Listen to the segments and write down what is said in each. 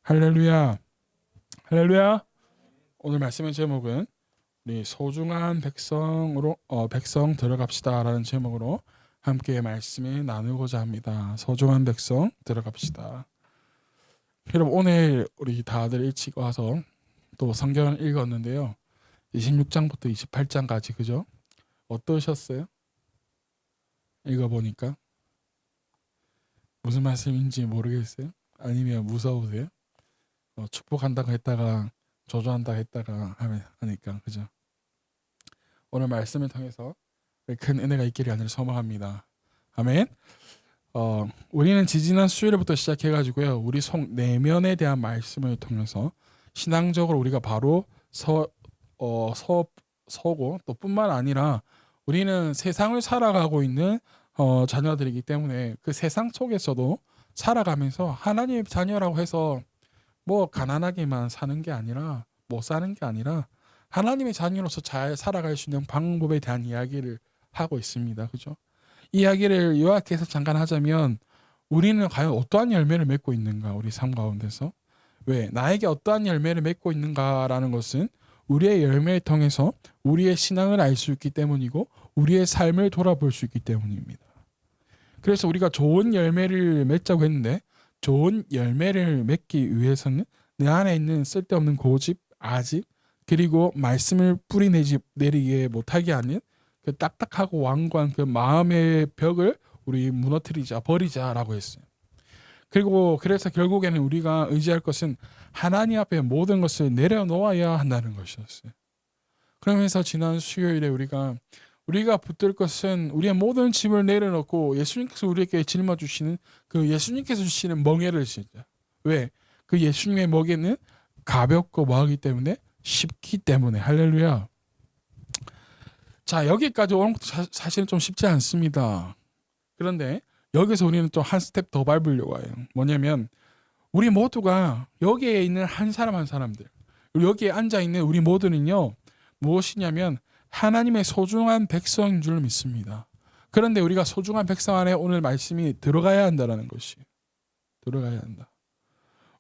할렐루야. 할렐루야. 오늘 말씀의 제목은 우리 소중한 백성으로 백성 들어갑시다라는 제목으로 함께 말씀을 나누고자 합니다. 소중한 백성 들어갑시다. 여러분 오늘 우리 다들 일찍 와서 또 성경을 읽었는데요. 26장부터 28장까지 그죠? 어떠셨어요? 읽어보니까 무슨 말씀인지 모르겠어요? 아니면 무서우세요? 축복한다고 했다가 조조한다고 했다가 하니까 그죠? 오늘 말씀을 통해서 큰 은혜가 있기를 간절히 소망합니다. 아멘. 우리는 지지난 수요일부터 시작해가지고요, 우리 속 내면에 대한 말씀을 통해서 신앙적으로 우리가 바로 서고 또 뿐만 아니라 우리는 세상을 살아가고 있는 자녀들이기 때문에 그 세상 속에서도 살아가면서 하나님의 자녀라고 해서 뭐 가난하게만 사는 게 아니라 못 사는 게 아니라 하나님의 자녀로서 잘 살아갈 수 있는 방법에 대한 이야기를 하고 있습니다. 그죠? 이야기를 요약해서 잠깐 하자면 우리는 과연 어떠한 열매를 맺고 있는가, 우리 삶 가운데서. 왜? 나에게 어떠한 열매를 맺고 있는가라는 것은 우리의 열매를 통해서 우리의 신앙을 알 수 있기 때문이고 우리의 삶을 돌아볼 수 있기 때문입니다. 그래서 우리가 좋은 열매를 맺자고 했는데 좋은 열매를 맺기 위해서는 내 안에 있는 쓸데없는 고집, 아집, 그리고 말씀을 뿌리내리게 못하게 하는 그 딱딱하고 완고한 그 마음의 벽을 우리 무너뜨리자, 버리자라고 했어요. 그리고 그래서 결국에는 우리가 의지할 것은 하나님 앞에 모든 것을 내려놓아야 한다는 것이었어요. 그러면서 지난 수요일에 우리가 붙들 것은 우리의 모든 짐을 내려놓고 예수님께서 우리에게 짊어주시는 그 예수님께서 주시는 멍에를 지자. 왜? 그 예수님의 멍에는 가볍고 뭐하기 때문에 쉽기 때문에. 할렐루야. 자, 여기까지 오는 것도 사실은 좀 쉽지 않습니다. 그런데 여기서 우리는 또 한 스텝 더 밟으려고 해요. 뭐냐면 우리 모두가 여기에 있는 한 사람 한 사람들, 여기에 앉아있는 우리 모두는요, 무엇이냐면 하나님의 소중한 백성인 줄 믿습니다. 그런데 우리가 소중한 백성 안에 오늘 말씀이 들어가야 한다는 것이, 들어가야 한다.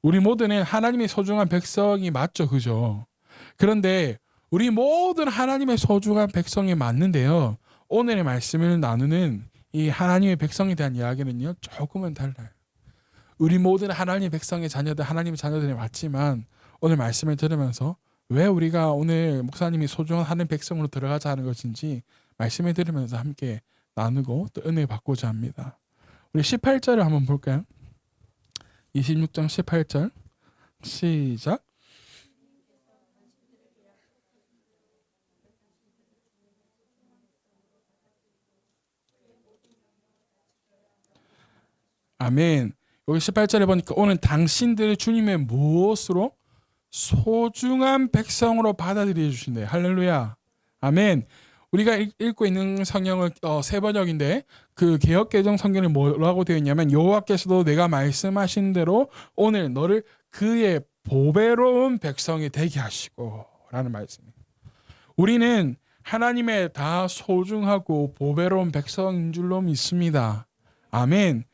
우리 모두는 하나님의 소중한 백성이 맞죠, 그죠? 그런데 우리 모든 하나님의 소중한 백성이 맞는데요, 오늘의 말씀을 나누는 이 하나님의 백성에 대한 이야기는요, 조금은 달라요. 우리 모든 하나님의 백성의 자녀들, 하나님의 자녀들이 맞지만 오늘 말씀을 들으면서 왜 우리가 오늘 목사님이 소중한 하나님 백성으로 들어가자 하는 것인지 말씀을 들으면서 함께 나누고 또 은혜 받고자 합니다. 우리 18절을 한번 볼까요? 26장 18절 시작. 아멘. 여기 18절에 보니까 오늘 당신들을 주님의 무엇으로? 소중한 백성으로 받아들여 주신대요. 할렐루야. 아멘. 우리가 읽고 있는 성경은 세 번역인데 그 개역개정 성경에 뭐라고 되어 있냐면 여호와께서도 내가 말씀하신 대로 오늘 너를 그의 보배로운 백성이 되게 하시고 라는 말씀이에요. 우리는 하나님의 다 소중하고 보배로운 백성인 줄로 믿습니다. 아멘.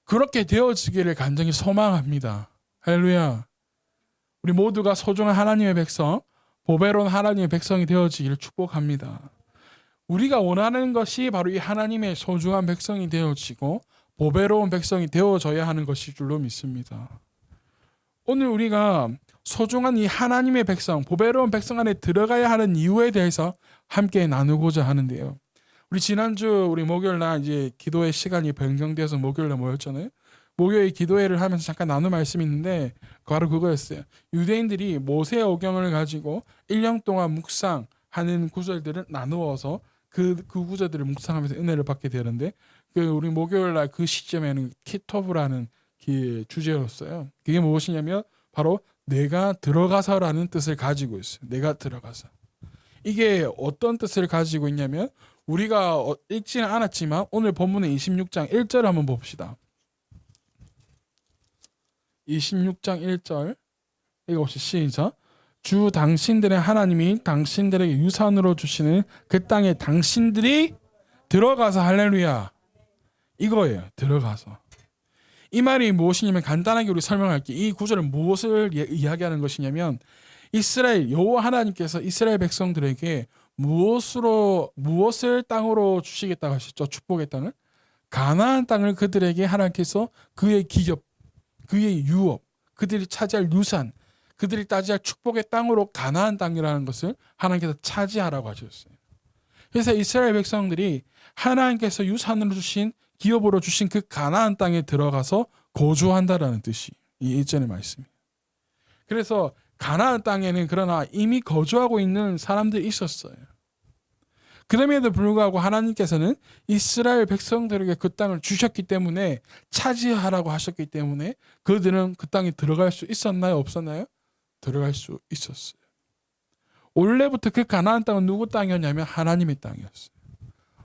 그렇게 되어지기를 간절히 소망합니다. 할렐루야. 우리 모두가 소중한 하나님의 백성, 보배로운 하나님의 백성이 되어지기를 축복합니다. 우리가 원하는 것이 바로 이 하나님의 소중한 백성이 되어지고 보배로운 백성이 되어져야 하는 것일 줄로 믿습니다. 오늘 우리가 소중한 이 하나님의 백성, 보배로운 백성 안에 들어가야 하는 이유에 대해서 함께 나누고자 하는데요. 우리 지난주 우리 목요일날 이제 기도의 시간이 변경되어서 목요일날 모였잖아요. 목요일 기도회를 하면서 잠깐 나눈 말씀이 있는데 바로 그거였어요. 유대인들이 모세 오경을 가지고 1년 동안 묵상하는 구절들을 나누어서 그 구절들을 묵상하면서 은혜를 받게 되는데 우리 목요일날 그 시점에는 키토브라는 주제였어요. 그게 무엇이냐면 바로 내가 들어가서라는 뜻을 가지고 있어요. 내가 들어가서. 이게 어떤 뜻을 가지고 있냐면 우리가 읽지는 않았지만 오늘 본문의 26장 1절을 한번 봅시다. 26장 1절 이것이 시작. 주 당신들의 하나님이 당신들에게 유산으로 주시는 그 땅에 당신들이 들어가서 할렐루야. 이거예요. 들어가서. 이 말이 무엇이냐면 간단하게 우리 설명할게. 이 구절은 무엇을 이야기하는 것이냐면 이스라엘 여호와 하나님께서 이스라엘 백성들에게 무엇을 땅으로 주시겠다고 하셨죠? 축복의 땅을. 가나안 땅을 그들에게 하나님께서 그의 기업, 그의 유업, 그들이 차지할 유산, 그들이 따지할 축복의 땅으로 가나안 땅이라는 것을 하나님께서 차지하라고 하셨어요. 그래서 이스라엘 백성들이 하나님께서 유산으로 주신 기업으로 주신 그 가나안 땅에 들어가서 거주한다라는 뜻이 이 1절의 말씀이에요. 그래서 가나안 땅에는 그러나 이미 거주하고 있는 사람들이 있었어요. 그럼에도 불구하고 하나님께서는 이스라엘 백성들에게 그 땅을 주셨기 때문에 차지하라고 하셨기 때문에 그들은 그 땅에 들어갈 수 있었나요? 없었나요? 들어갈 수 있었어요. 원래부터 그 가나안 땅은 누구 땅이었냐면 하나님의 땅이었어요.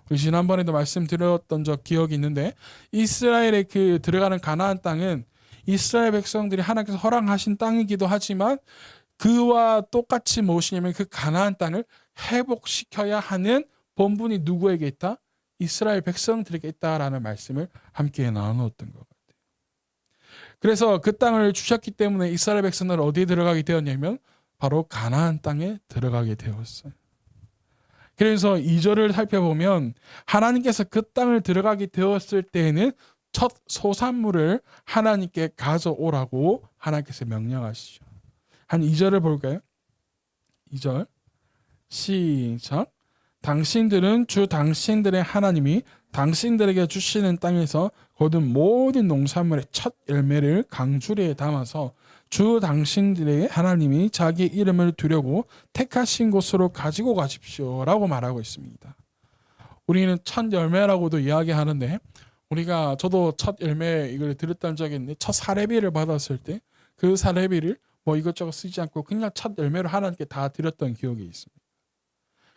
우리 지난번에도 말씀드렸던 적 기억이 있는데 이스라엘의 그 들어가는 가나안 땅은 이스라엘 백성들이 하나님께서 허락하신 땅이기도 하지만 그와 똑같이 무엇이냐면 그 가나안 땅을 회복시켜야 하는 본분이 누구에게 있다? 이스라엘 백성들에게 있다라는 말씀을 함께 나누었던 것 같아요. 그래서 그 땅을 주셨기 때문에 이스라엘 백성들은 어디에 들어가게 되었냐면 바로 가나안 땅에 들어가게 되었어요. 그래서 2절을 살펴보면 하나님께서 그 땅을 들어가게 되었을 때에는 첫 소산물을 하나님께 가져오라고 하나님께서 명령하시죠. 한 2절을 볼까요? 2절 시작. 당신들은 주 당신들의 하나님이 당신들에게 주시는 땅에서 거둔 모든 농산물의 첫 열매를 강주리에 담아서 주 당신들의 하나님이 자기 이름을 두려고 택하신 곳으로 가지고 가십시오라고 말하고 있습니다. 우리는 첫 열매라고도 이야기하는데 저도 첫 열매 이걸 드렸던 적이 있는데 첫 사례비를 받았을 때 그 사례비를 뭐 이것저것 쓰지 않고 그냥 첫 열매를 하나님께 다 드렸던 기억이 있습니다.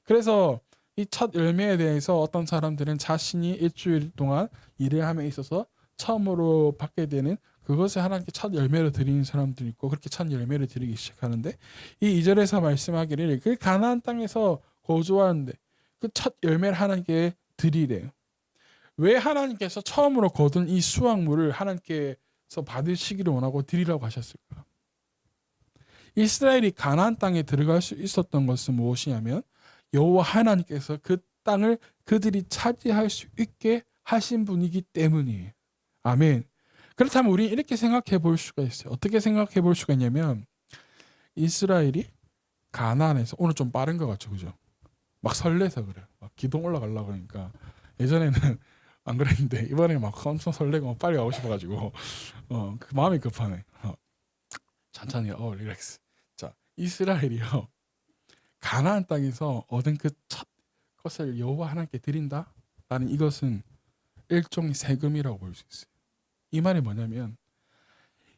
그래서 이 첫 열매에 대해서 어떤 사람들은 자신이 일주일 동안 일을 함에 있어서 처음으로 받게 되는 그것을 하나님께 첫 열매로 드리는 사람들이 있고 그렇게 첫 열매를 드리기 시작하는데 이 2절에서 말씀하기를 그 가나안 땅에서 거주하는데 그 첫 열매를 하나님께 드리래요. 왜 하나님께서 처음으로 거둔 이 수확물을 하나님께서 받으시기를 원하고 드리라고 하셨을까? 이스라엘이 가나안 땅에 들어갈 수 있었던 것은 무엇이냐면 여호와 하나님께서 그 땅을 그들이 차지할 수 있게 하신 분이기 때문이에요. 아멘. 그렇다면 우리 이렇게 생각해 볼 수가 있어요. 어떻게 생각해 볼 수가 있냐면 이스라엘이 가나안에서 오늘 좀 빠른 것 같죠, 그죠? 막 설레서 그래요. 막 기동 올라가려고 그러니까 예전에는 안 그랬는데 이번에 막 엄청 설레고 빨리 가고 싶어가지고 그 마음이 급하네. 천천히 릴렉스. 자, 이스라엘이요 가나안 땅에서 얻은 그 첫 것을 여호와 하나님께 드린다라는 이것은 일종의 세금이라고 볼 수 있어요. 이 말이 뭐냐면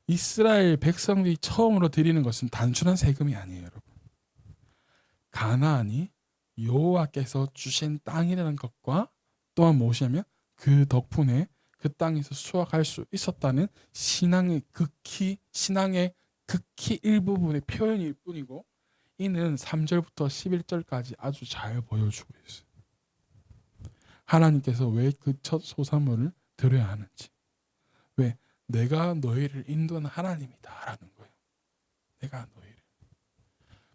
이스라엘 백성들이 처음으로 드리는 것은 단순한 세금이 아니에요, 여러분. 가나안이 여호와께서 주신 땅이라는 것과 또한 무엇이냐면 그 덕분에 그 땅에서 수확할 수 있었다는 신앙의 극히 일부분의 표현일 뿐이고 이는 3절부터 11절까지 아주 잘 보여주고 있어요. 하나님께서 왜 그 첫 소산물을 드려야 하는지. 왜? 내가 너희를 인도하는 하나님이다라는 거예요. 내가 너희를.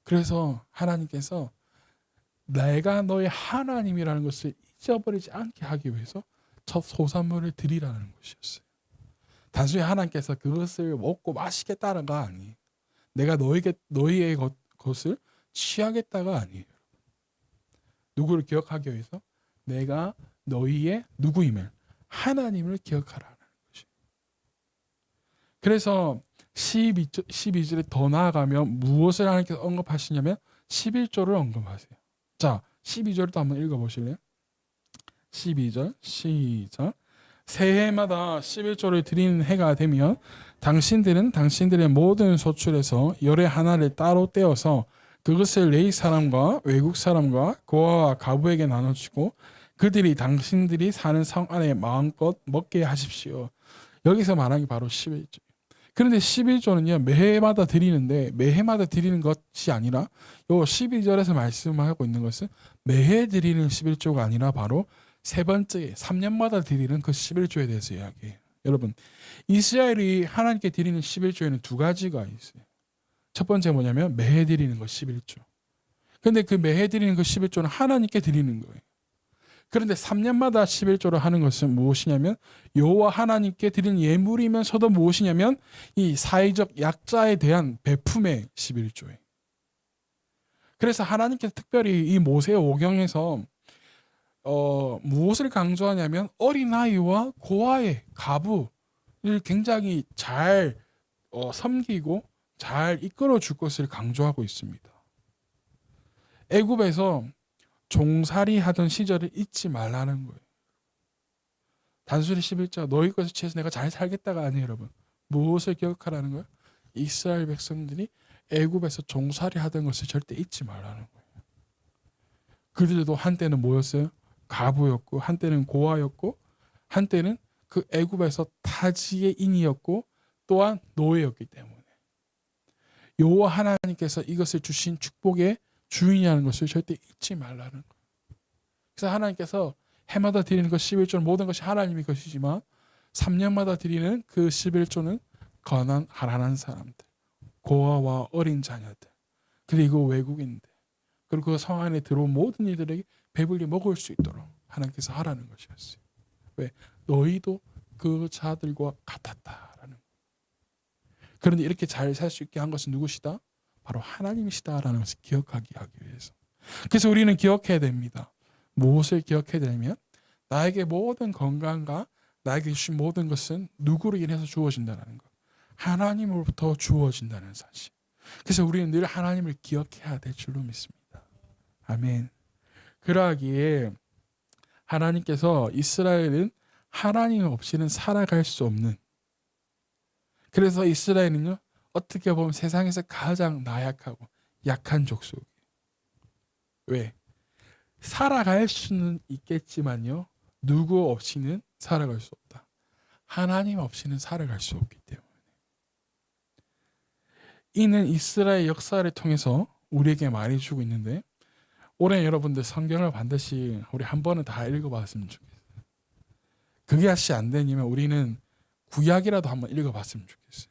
그래서 하나님께서 내가 너의 하나님이라는 것을 잊어버리지 않게 하기 위해서 첫 소산물을 드리라는 것이었어요. 단순히 하나님께서 그것을 먹고 마시겠다는가 아니에요. 내가 너희의 것을 취하겠다가 아니에요. 누구를 기억하기 위해서? 내가 너희의 누구임을 하나님을 기억하라는 것이에요. 그래서 12절에 더 나아가면 무엇을 하나님께서 언급하시냐면 11조를 언급하세요. 자, 12절도 한번 읽어보실래요? 12절 시작. 새해마다 11조를 드리는 해가 되면 당신들은 당신들의 모든 소출에서 열의 하나를 따로 떼어서 그것을 레위 사람과 외국 사람과 고아와 가부에게 나눠주고 그들이 당신들이 사는 성 안에 마음껏 먹게 하십시오. 여기서 말한 게 바로 11조. 그런데 11조는요 매해마다 드리는데 매해마다 드리는 것이 아니라 요 12절에서 말씀하고 있는 것은 매해 드리는 11조가 아니라 바로 세 번째 3년마다 드리는 그 11조에 대해서 이야기해요. 여러분, 이스라엘이 하나님께 드리는 11조에는 두 가지가 있어요. 첫 번째 뭐냐면 매해 드리는 거 11조. 근데 그 매해 드리는 그 11조는 하나님께 드리는 거예요. 그런데 3년마다 11조를 하는 것은 무엇이냐면 여호와 하나님께 드리는 예물이면서도 무엇이냐면 이 사회적 약자에 대한 베품의 11조예요. 그래서 하나님께서 특별히 이 모세 오경에서 무엇을 강조하냐면 어린아이와 고아의 가부를 굉장히 잘 섬기고 잘 이끌어 줄 것을 강조하고 있습니다. 애굽에서 종살이 하던 시절을 잊지 말라는 거예요. 단순히 11자 너희 것을 취해서 내가 잘 살겠다가 아니에요, 여러분. 무엇을 기억하라는 거예요? 이스라엘 백성들이 애굽에서 종살이 하던 것을 절대 잊지 말라는 거예요. 그들도 한때는 뭐였어요? 가부였고 한때는 고아였고 한때는 그 애굽에서 타지의 인이었고 또한 노예였기 때문에 여호와 하나님께서 이것을 주신 축복의 주인이라는 것을 절대 잊지 말라는 거예요. 그래서 하나님께서 해마다 드리는 것 11조는 모든 것이 하나님의 것이지만 3년마다 드리는 그 11조는 가난한 사람들, 고아와 어린 자녀들, 그리고 외국인들, 그리고 그 성 안에 들어온 모든 이들에게 배불리 먹을 수 있도록 하나님께서 하라는 것이었어요. 왜? 너희도 그 자들과 같았다라는 거예요. 그런데 이렇게 잘 살 수 있게 한 것은 누구시다? 바로 하나님이시다라는 것을 기억하게 하기 위해서. 그래서 우리는 기억해야 됩니다. 무엇을 기억해야 되냐면 나에게 모든 건강과 나에게 주신 모든 것은 누구로 인해서 주어진다는 것. 하나님으로부터 주어진다는 사실. 그래서 우리는 늘 하나님을 기억해야 될 줄로 믿습니다. 아멘. 그러하기에 하나님께서 이스라엘은 하나님 없이는 살아갈 수 없는, 그래서 이스라엘은요 어떻게 보면 세상에서 가장 나약하고 약한 족속이에요. 왜? 살아갈 수는 있겠지만요 누구 없이는 살아갈 수 없다. 하나님 없이는 살아갈 수 없기 때문에. 이는 이스라엘 역사를 통해서 우리에게 말해주고 있는데 올해 여러분들 성경을 반드시 우리 한 번은 다 읽어봤으면 좋겠어요. 그게 혹시 안 되면 우리는 구약이라도 한번 읽어봤으면 좋겠어요.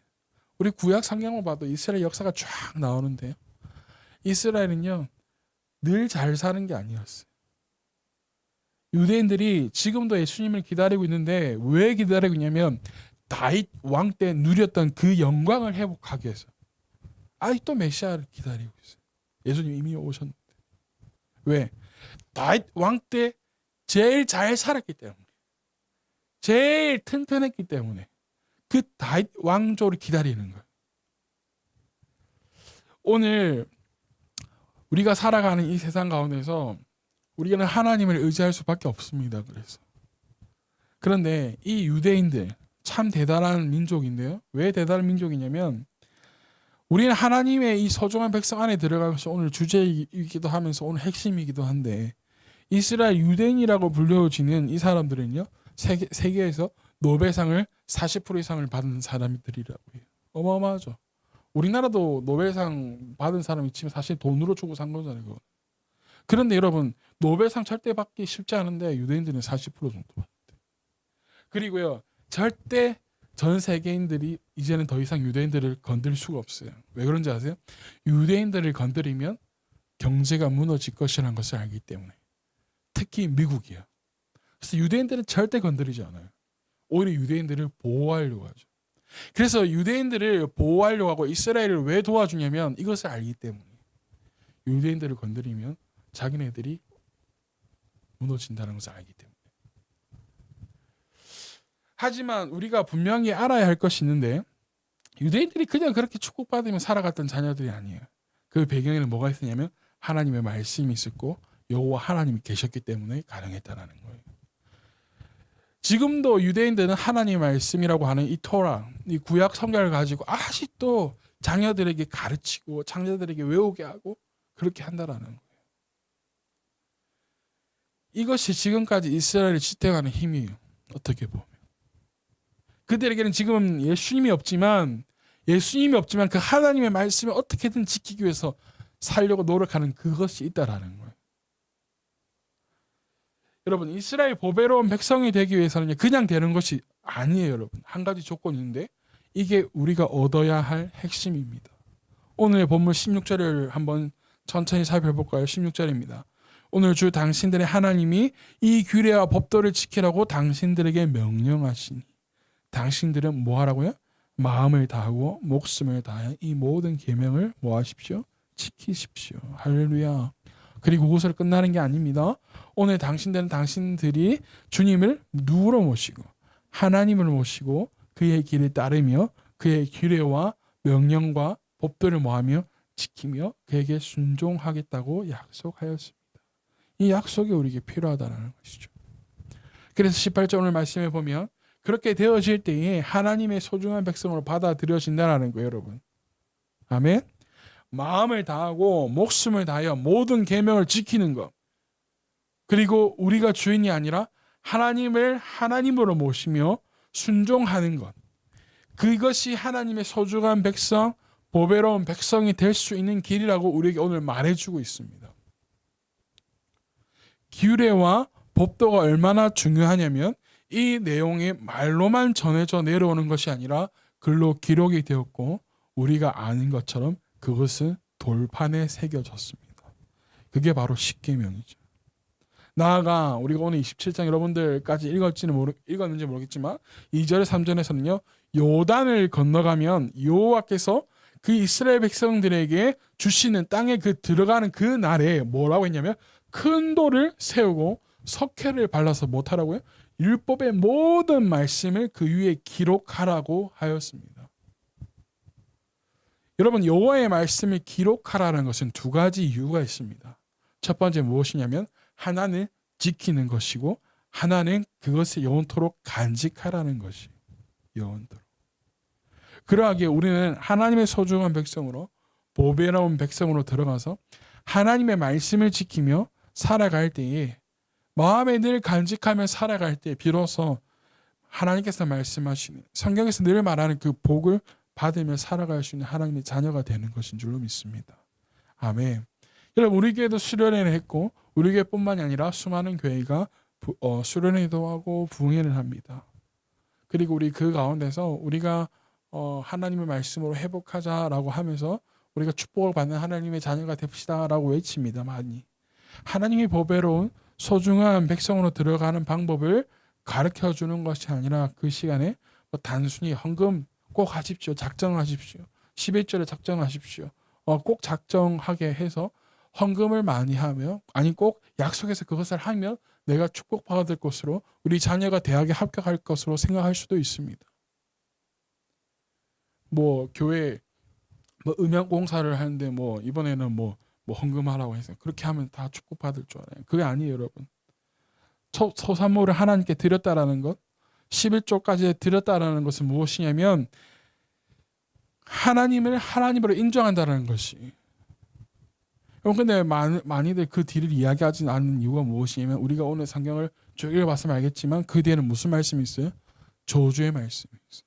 우리 구약 성경을 봐도 이스라엘 역사가 쫙 나오는데요. 이스라엘은요 늘 잘 사는 게 아니었어요. 유대인들이 지금도 예수님을 기다리고 있는데 왜 기다리고 있냐면 다윗 왕 때 누렸던 그 영광을 회복하기 위해서. 아직도 메시아를 기다리고 있어요. 예수님 이미 오셨는데. 왜? 다윗 왕 때 제일 잘 살았기 때문에, 제일 튼튼했기 때문에 그 다윗 왕조를 기다리는 거예요. 오늘 우리가 살아가는 이 세상 가운데서 우리는 하나님을 의지할 수밖에 없습니다. 그런데 이 유대인들 참 대단한 민족인데요. 왜 대단한 민족이냐면 우리는 하나님의 이 소중한 백성 안에 들어가서 오늘 주제이기도 하면서 오늘 핵심이기도 한데 이스라엘 유대인이라고 불려지는 이 사람들은요 세계에서 노벨상을 40% 이상을 받은 사람들이라고 해요. 어마어마하죠. 우리나라도 노벨상 받은 사람이 치면 사실 돈으로 주고 산 거잖아요. 그런데 여러분 노벨상 절대 받기 쉽지 않은데 유대인들은 40% 정도 받았대요. 그리고요 절대 전 세계인들이 이제는 더 이상 유대인들을 건들 수가 없어요. 왜 그런지 아세요? 유대인들을 건드리면 경제가 무너질 것이라는 것을 알기 때문에. 특히 미국이요. 그래서 유대인들은 절대 건드리지 않아요. 오히려 유대인들을 보호하려고 하죠. 그래서 유대인들을 보호하려고 하고 이스라엘을 왜 도와주냐면 이것을 알기 때문에. 유대인들을 건드리면 자기네들이 무너진다는 것을 알기 때문에. 하지만 우리가 분명히 알아야 할 것이 있는데 유대인들이 그냥 그렇게 축복받으며 살아갔던 자녀들이 아니에요. 그 배경에는 뭐가 있었냐면 하나님의 말씀이 있었고 여호와 하나님이 계셨기 때문에 가능했다는 거예요. 지금도 유대인들은 하나님의 말씀이라고 하는 이 토라, 이 구약 성경을 가지고 아직도 자녀들에게 가르치고 자녀들에게 외우게 하고 그렇게 한다라는 거예요. 이것이 지금까지 이스라엘을 지탱하는 힘이에요. 어떻게 보면. 그들에게는 지금 예수님이 없지만 그 하나님의 말씀을 어떻게든 지키기 위해서 살려고 노력하는 그것이 있다라는 거예요. 여러분 이스라엘 보배로운 백성이 되기 위해서는 그냥 되는 것이 아니에요, 여러분. 한 가지 조건이 있는데 이게 우리가 얻어야 할 핵심입니다. 오늘의 본문 16절을 한번 천천히 살펴볼까요? 16절입니다. 오늘 주 당신들의 하나님이 이 규례와 법도를 지키라고 당신들에게 명령하시니 당신들은 뭐 하라고요? 마음을 다하고 목숨을 다하여 이 모든 계명을 뭐 하십시오? 지키십시오. 할렐루야. 그리고 그것으로 끝나는 게 아닙니다. 오늘 당신들이 주님을 누구로 모시고 하나님을 모시고 그의 길을 따르며 그의 규례와 명령과 법도를 뭐하며 지키며 그에게 순종하겠다고 약속하였습니다. 이 약속이 우리에게 필요하다는 것이죠. 그래서 18절 오늘 말씀에 보면 그렇게 되어질 때에 하나님의 소중한 백성으로 받아들여진다는 거예요, 여러분. 아멘. 마음을 다하고 목숨을 다하여 모든 계명을 지키는 것. 그리고 우리가 주인이 아니라 하나님을 하나님으로 모시며 순종하는 것. 그것이 하나님의 소중한 백성, 보배로운 백성이 될 수 있는 길이라고 우리에게 오늘 말해주고 있습니다. 규례와 법도가 얼마나 중요하냐면 이 내용이 말로만 전해져 내려오는 것이 아니라 글로 기록이 되었고 우리가 아는 것처럼 그것은 돌판에 새겨졌습니다. 그게 바로 십계명이죠. 나아가 우리가 오늘 27장 여러분들까지 읽었는지 모르겠지만 2절 3절에서는요. 요단을 건너가면 여호와께서 그 이스라엘 백성들에게 주시는 땅에 그 들어가는 그 날에 뭐라고 했냐면 큰 돌을 세우고 석회를 발라서 못하라고요? 율법의 모든 말씀을 그 위에 기록하라고 하였습니다. 여러분 여호와의 말씀을 기록하라는 것은 두 가지 이유가 있습니다. 첫 번째 무엇이냐면 하나는 지키는 것이고 하나는 그것을 영원토록 간직하라는 것이 영원토록. 그러하기에 우리는 하나님의 소중한 백성으로 보배로운 백성으로 들어가서 하나님의 말씀을 지키며 살아갈 때에 마음에 늘 간직하며 살아갈 때 비로소 하나님께서 말씀하시는 성경에서 늘 말하는 그 복을 받으며 살아갈 수 있는 하나님의 자녀가 되는 것인 줄로 믿습니다. 아멘. 여러분 우리 교회도 수련회를 했고 우리 교회뿐만이 아니라 수많은 교회가 수련회도 하고 부흥회를 합니다. 그리고 우리 그 가운데서 우리가 하나님의 말씀으로 회복하자라고 하면서 우리가 축복을 받는 하나님의 자녀가 됩시다라고 외칩니다. 많이. 하나님의 보배로운 소중한 백성으로 들어가는 방법을 가르쳐주는 것이 아니라 그 시간에 단순히 헌금 꼭 하십시오. 작정하십시오. 11절에 작정하십시오. 꼭 작정하게 해서 헌금을 많이 하며 아니 꼭 약속해서 그것을 하면 내가 축복받을 것으로 우리 자녀가 대학에 합격할 것으로 생각할 수도 있습니다. 뭐 교회 음향 공사를 하는데 이번에는 헌금하라고 해서 그렇게 하면 다 축복받을 줄 알아요. 그게 아니에요, 여러분. 소산물을 하나님께 드렸다라는 것, 11조까지 드렸다라는 것은 무엇이냐면 하나님을 하나님으로 인정한다는 것이. 근데 많이들 그 뒤를 이야기하지 않는 이유가 무엇이냐면 우리가 오늘 성경을 쭉 읽어봤으면 알겠지만 그 뒤에는 무슨 말씀이 있어요? 저주의 말씀이 있어요.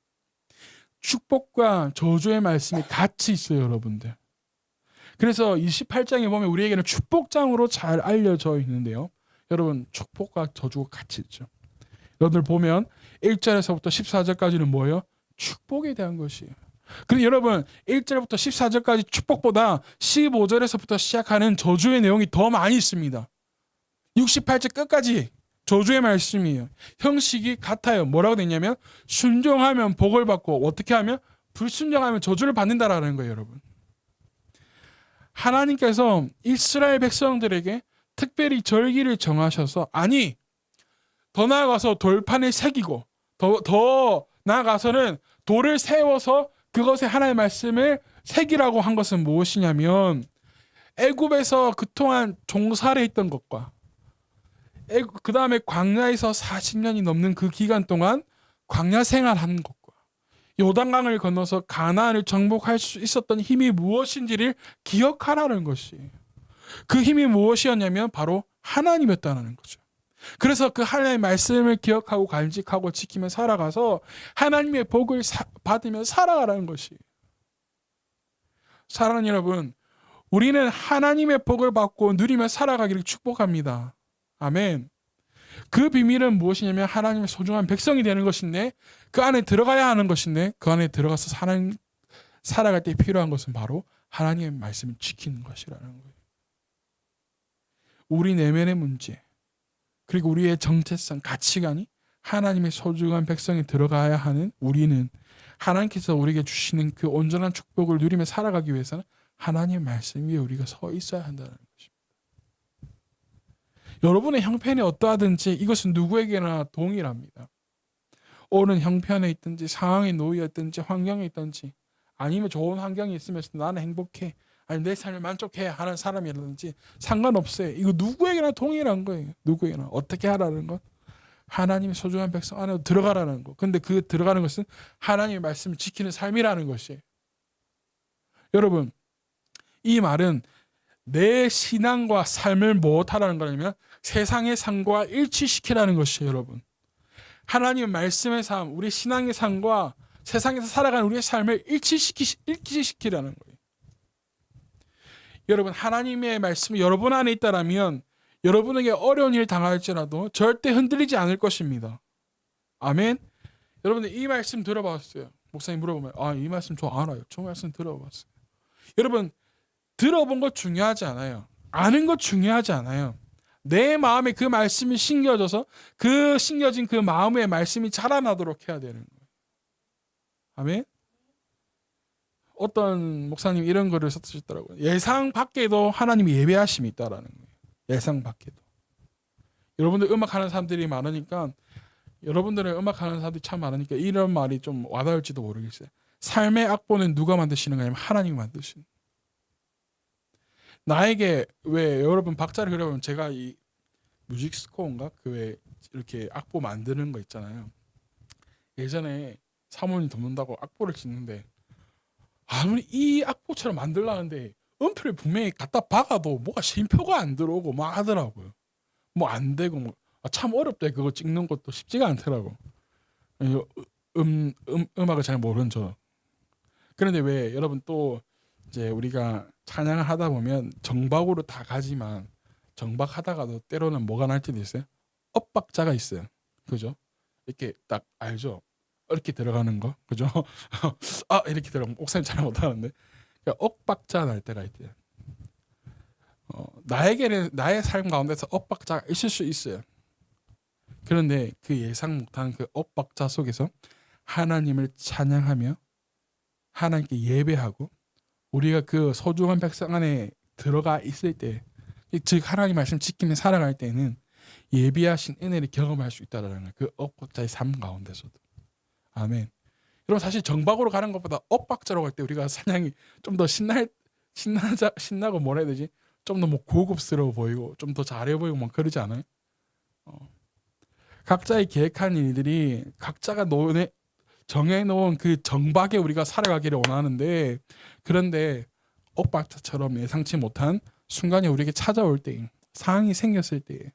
축복과 저주의 말씀이 같이 있어요, 여러분들. 그래서 28장에 보면 우리에게는 축복장으로 잘 알려져 있는데요. 여러분 축복과 저주가 같이 있죠. 여러분들 보면 1절에서부터 14절까지는 뭐예요? 축복에 대한 것이에요. 그런데 여러분 1절부터 14절까지 축복보다 15절에서부터 시작하는 저주의 내용이 더 많이 있습니다. 68절 끝까지 저주의 말씀이에요. 형식이 같아요. 뭐라고 되냐면 순종하면 복을 받고 어떻게 하면 불순종하면 저주를 받는다라는 거예요, 여러분. 하나님께서 이스라엘 백성들에게 특별히 절기를 정하셔서 아니 더 나아가서 돌판을 새기고 더 나아가서는 돌을 세워서 그것에 하나님의 말씀을 새기라고 한 것은 무엇이냐면 애굽에서 그동안 종살이 했던 것과 그 다음에 광야에서 40년이 넘는 그 기간 동안 광야 생활하는 것과 요단강을 건너서 가나안을 정복할 수 있었던 힘이 무엇인지를 기억하라는 것이에요. 그 힘이 무엇이었냐면 바로 하나님이었다는 거죠. 그래서 그 하나님의 말씀을 기억하고 간직하고 지키며 살아가서 하나님의 복을 받으며 살아가라는 것이에요. 사랑하는 여러분, 우리는 하나님의 복을 받고 누리며 살아가기를 축복합니다. 아멘. 그 비밀은 무엇이냐면 하나님의 소중한 백성이 되는 것인데 그 안에 들어가야 하는 것인데 그 안에 들어가서 살아갈 때 필요한 것은 바로 하나님의 말씀을 지키는 것이라는 거예요. 우리 내면의 문제 그리고 우리의 정체성, 가치관이 하나님의 소중한 백성이 들어가야 하는 우리는 하나님께서 우리에게 주시는 그 온전한 축복을 누리며 살아가기 위해서는 하나님의 말씀 위에 우리가 서 있어야 한다는 것입니다. 여러분의 형편이 어떠하든지 이것은 누구에게나 동일합니다. 어느 형편에 있든지 상황에 놓여 있든지 환경에 있든지 아니면 좋은 환경이 있으면서 나는 행복해 아니 내 삶을 만족해 하는 사람이라든지 상관없어요. 이거 누구에게나 동일한 거예요. 누구에게나 어떻게 하라는 것 하나님의 소중한 백성 안에 들어가라는 거. 근데 그 들어가는 것은 하나님의 말씀을 지키는 삶이라는 것이에요. 여러분 이 말은 내 신앙과 삶을 무엇하라는 거냐면 세상의 삶과 일치시키라는 것이에요. 여러분 하나님의 말씀의 삶 우리 신앙의 삶과 세상에서 살아가는 우리의 삶을 일치시키라는 거예요. 여러분 하나님의 말씀이 여러분 안에 있다라면 여러분에게 어려운 일 당할지라도 절대 흔들리지 않을 것입니다. 아멘. 여러분들 이 말씀 들어봤어요? 목사님 물어보면 이 말씀 저 알아요. 저 말씀 들어봤어요. 여러분 들어본 것 중요하지 않아요. 아는 것 중요하지 않아요. 내 마음에 그 말씀이 심겨져서 그 심겨진 그 마음의 말씀이 자라나도록 해야 되는 거예요. 아멘. 어떤 목사님 이런 글을 썼더라고요. 예상 밖에도 하나님이 예배하심이 있다라는 거예요. 예상 밖에도. 여러분들 음악하는 사람들이 많으니까 여러분들의 음악하는 사람들이 참 많으니까 이런 말이 좀 와닿을지도 모르겠어요. 삶의 악보는 누가 만드시는 거냐면 하나님이 만드시는 거예요. 나에게 왜 여러분 박자를 그려보면 제가 이 뮤직 스코어인가 그 왜 이렇게 악보 만드는 거 있잖아요. 예전에 사모님 돕는다고 악보를 짓는데 아무리 이 악보처럼 만들라는데 음표를 분명히 갖다 박아도 뭐가 쉼표가 안 들어오고 막 하더라고요. 뭐 안 되고 뭐 참 어렵대. 그거 찍는 것도 쉽지가 않더라고. 음악을 잘 모르는 저. 그런데 왜 여러분 또 이제 우리가 찬양을 하다 보면 정박으로 다 가지만 정박하다가도 때로는 뭐가 날 때도 있어요. 엇박자가 있어요. 그죠? 이렇게 딱 알죠? 이렇게 들어가는 거. 그죠? 이렇게 들어가면 옥사님 잘 못하는데 엇박자 날 때가 있대요. 나에게는 나의 삶 가운데서 엇박자가 있을 수 있어요. 그런데 그 예상 못한 그 엇박자 속에서 하나님을 찬양하며 하나님께 예배하고 우리가 그 소중한 백성 안에 들어가 있을 때, 즉 하나님 말씀 지키며 살아갈 때는 예비하신 은혜를 경험할 수 있다는 거예요. 그 엇박자의 삶 가운데서도. 아멘. 여러분 사실 정박으로 가는 것보다 엇박자로 갈 때 우리가 사냥이 좀 더 신나고 뭐라 해야 되지? 좀 더 뭐 고급스러워 보이고 좀 더 잘해 보이고 막 그러지 않아요? 각자의 계획한 일들이 각자가 정해놓은 그 정박에 우리가 살아가기를 원하는데 그런데 엇박자처럼 예상치 못한 순간이 우리에게 찾아올 때 상황이 생겼을 때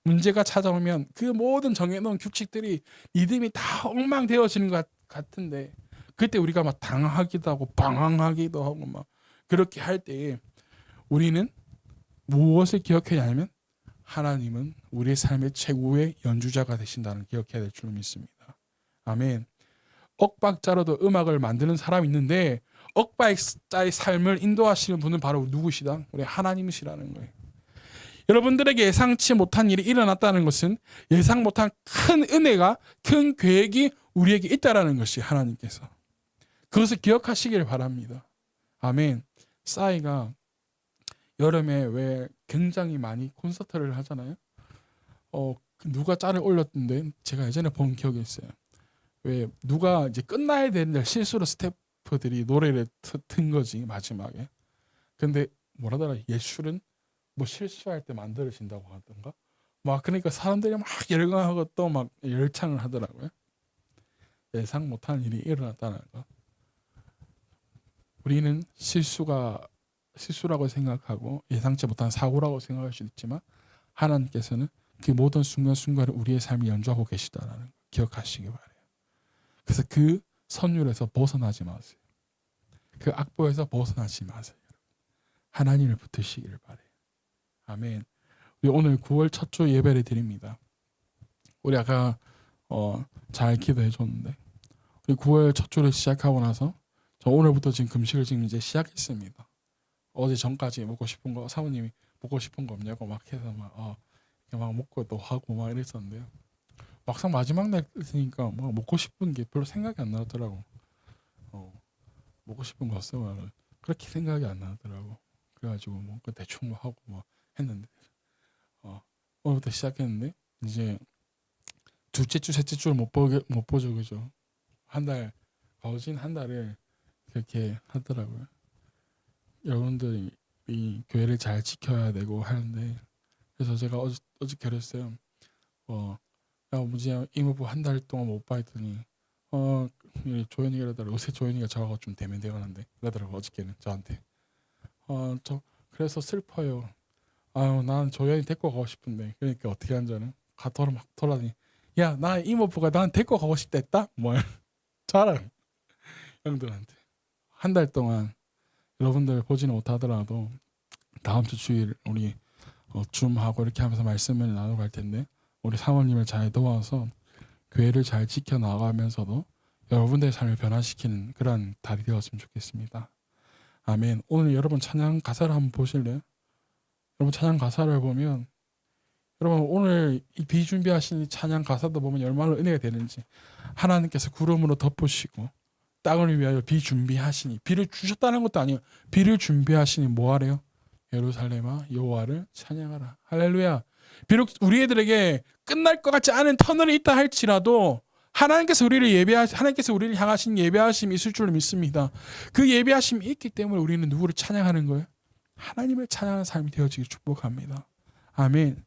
문제가 찾아오면 그 모든 정해놓은 규칙들이 리듬이 다 엉망되어지는 것 같은데 그때 우리가 막 당하기도 하고 방황하기도 하고 막 그렇게 할 때 우리는 무엇을 기억해야 하냐면 하나님은 우리의 삶의 최고의 연주자가 되신다는 기억해야 될 줄 믿습니다. 아멘. 엇박자로도 음악을 만드는 사람이 있는데 엇박자의 삶을 인도하시는 분은 바로 누구시다? 우리 하나님이시라는 거예요. 여러분들에게 예상치 못한 일이 일어났다는 것은 예상 못한 큰 은혜가 큰 계획이 우리에게 있다라는 것이 하나님께서. 그것을 기억하시길 바랍니다. 아멘. 싸이가 여름에 왜 굉장히 많이 콘서트를 하잖아요. 누가 짤을 올렸던데 제가 예전에 본 기억이 있어요. 왜 누가 이제 끝나야 되는데 실수로 스태프들이 노래를 튼 거지 마지막에. 근데 뭐라더라 예술은 뭐 실수할 때 만들어진다고 하던가. 막 그러니까 사람들이 막 열광하고 또 막 열창을 하더라고요. 예상 못한 일이 일어났다는 거. 우리는 실수라고 생각하고 예상치 못한 사고라고 생각할 수도 있지만 하나님께서는 그 모든 순간순간을 우리의 삶이 연주하고 계시다는 거 기억하시기 바라요. 그래서 그 선율에서 벗어나지 마세요. 그 악보에서 벗어나지 마세요. 하나님을 붙드시기를 바라요. 아멘. 우리 오늘 9월 첫 주 예배를 드립니다. 우리 아까 잘 기도해 줬는데 우리 9월 첫 주를 시작하고 나서 저 오늘부터 지금 금식을 지금 이제 시작했습니다. 어제 전까지 먹고 싶은 거 사모님이 먹고 싶은 거 없냐고 막 해서 막 먹고 또 하고 막 이랬었는데요. 막상 마지막 날 있으니까 막 먹고 싶은 게 별로 생각이 안 나더라고. 먹고 싶은 거 없으면 그렇게 생각이 안 나더라고. 그래가지고 뭐 대충 뭐 하고 뭐 했는데 오늘부터 시작했는데 이제 둘째 주, 셋째 주를 못 보죠, 그죠? 한 달, 거진 한 달을 그렇게 하더라고요. 여러분들이 이 교회를 잘 지켜야 되고 하는데, 그래서 제가 어제 그랬어요. 야, 문제 이모부 한 달 동안 못 봤더니, 조연이가 이러더라고. 요새 조연이가 저하고 좀 대면대면한데, 그러더라고, 어저께는 저한테. 저, 그래서 슬퍼요. 아유, 난 조연이 데리고 가고 싶은데, 그러니까 어떻게 한 줄은? 가더라 막 돌아다니. 야, 나 이모부가 난 데리고 가고 싶다 했다? 뭘? 자랑. 형들한테. 한 달 동안 여러분들 보지는 못하더라도 다음 주 주일 우리 줌하고 이렇게 하면서 말씀을 나눠갈 텐데 우리 사모님을 잘 도와서 교회를 잘 지켜나가면서도 여러분들의 삶을 변화시키는 그런 달이 되었으면 좋겠습니다. 아멘. 오늘 여러분 찬양 가사를 한번 보실래요? 여러분 찬양 가사를 보면 여러분 오늘 이 비준비하신 찬양 가사도 보면 얼마나 은혜가 되는지 하나님께서 구름으로 덮으시고 땅을 위하여 비준비하시니 비를 주셨다는 것도 아니에요. 비를 준비하시니 뭐하래요? 예루살렘아 여호와를 찬양하라. 할렐루야. 비록 우리 애들에게 끝날 것 같지 않은 터널이 있다 할지라도 하나님께서 우리를 향하신 예배하심이 있을 줄로 믿습니다. 그 예배하심이 있기 때문에 우리는 누구를 찬양하는 거예요? 하나님을 찬양하는 삶이 되어지길 축복합니다. 아멘.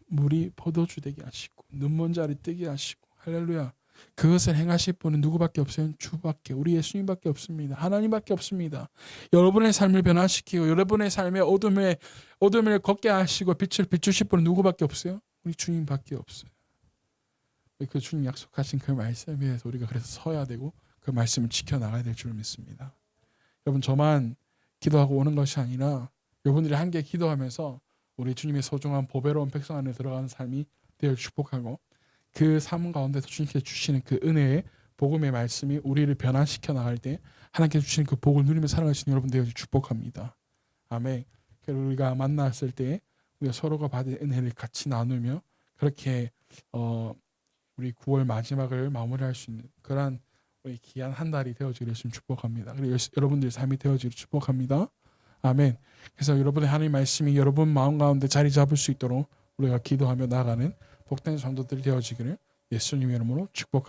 물이 포도주 되게 하시고 눈먼 자리 뜨게 하시고 할렐루야. 그것을 행하실 분은 누구밖에 없어요? 주밖에, 우리 예수님밖에 없습니다. 하나님밖에 없습니다. 여러분의 삶을 변화시키고 여러분의 삶의 어둠을 걷게 하시고 빛을 비추실 분은 누구밖에 없어요? 우리 주님밖에 없어요. 그 주님 약속하신 그 말씀에 대해서 우리가 그래서 서야 되고 그 말씀을 지켜나가야 될 줄 믿습니다. 여러분 저만 기도하고 오는 것이 아니라 여러분들이 함께 기도하면서 우리 주님의 소중한 보배로운 백성 안에 들어가는 삶이 되어 축복하고 그 삶 가운데서 주님께서 주시는 그 은혜의 복음의 말씀이 우리를 변화시켜 나갈 때 하나님께서 주시는 그 복을 누리며 살아갈 수 있는 여러분 되어 축복합니다. 아멘. 그리고 우리가 만났을 때 우리가 서로가 받은 은혜를 같이 나누며 그렇게 우리 9월 마지막을 마무리할 수 있는 그러한 우리 귀한 한 달이 되어지기를 축복합니다. 그리고 여러분들의 삶이 되어지기를 축복합니다. 아멘. 그래서 여러분의 하나님 말씀이 여러분 마음 가운데 자리 잡을 수 있도록 우리가 기도하며 나아가는 복된 성도들이 되어지기를 예수님의 이름으로 축복합니다.